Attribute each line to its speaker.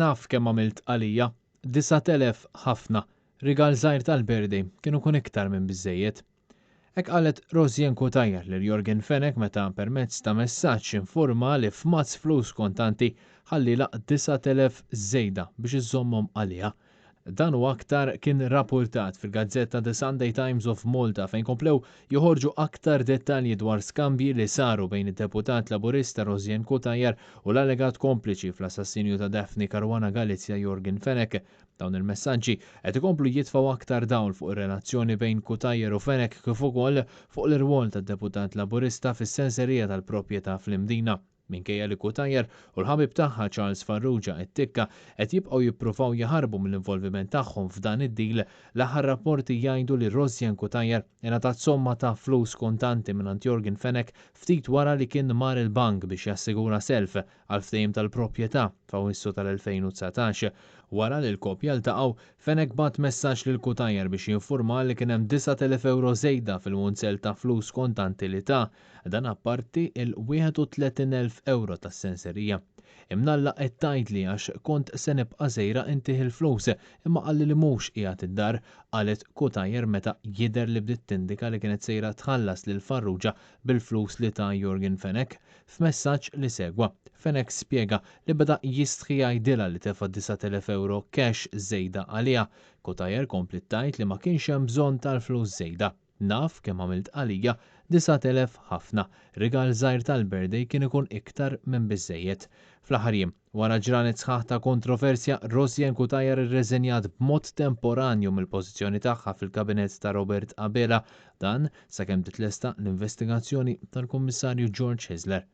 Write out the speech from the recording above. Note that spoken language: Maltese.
Speaker 1: Naf kemm għamilt għalija, 9,000 ħafna, rigal żgħir tal-birthday kienu kun iktar minn biżżejjed. Hekk qalet Rosien Kutajer lil Jorgen Fenech meta permezz ta' messaġġ infurma li f'mazz flus kontanti ħallila 9,000 żejda biex iżommhom għaliha. Dan u aktar kien rapportat fil-gazzetta The Sunday Times of Malta fejn komplew joħorġu aktar dettalji dwar skambji li saru bejn id-deputat laburista Rosien Kutajer u l-allegat kompliċi fl-assassinju ta' Daphne Caruana Galizia Jorgen Fenech. Dawn il-messaġġi qed ikomplu jitfgħu aktar dawl fuq ir-relazzjoni bejn Kutajer u Fenech kif ukoll fuq l-irwol tad-deputat laburista fis-senserija tal-proprjetà fl-Imdina. Minkejja li Kutajer u l-ħabib tagħha Charles Farrugia t-Tikka qed jibqgħu jippruvaw jaħarbu mill-involviment tagħhom f'dan id-deal, l-aħħar rapporti jgħidu li Rosien Kutajer ingħatat somma ta' flus kontanti mingħand Jorgen Fenech ftit wara li kien mar il-bank biex jassigura self għal ftehim tal-proprjetà f'Awwissu tal-2019. Wara li l-koppja ltaqgħu, Fenech bat messaġġ lil Kutajer biex jinfurma li kien hemm 9,000 euro żejda fil-munsell ta' flus kontanti li ta' dan apparti il-31,000 euro tas-senserija. Imnalla qed tgħidli għax kont se nibqa' żejra intih il-flus imma qalli li mhux qiegħed id-dar, qalet Kutajer meta jidher li bdiet tindika li kienet sejra tħallas lil Farrugia bil-flus li ta' Jorgen Fenech. F'messaġġ li segwa, Fenech spjega li beda jistħi jgħidilha li tefa' 9,000 euro cash żejda għaliha. Kutajer kompli tgħid li ma kienx hemm bżonn tal-flus żejda. Naf kemm għamilt għalija 9,000 ħafna, rigal żgħir tal-birthday kien ikun iktar minn biżżejjed. Fl-aħħar jiem, wara ġranet sħaħ ta' kontroversja, Rosien Kutajer irreżenjat b'mod temporanju mill-pożizzjoni tagħha fil-kabinett ta' Robert Abela, dan sakemm titlesta l-investigazzjoni tal-Kummissarju George Hisler.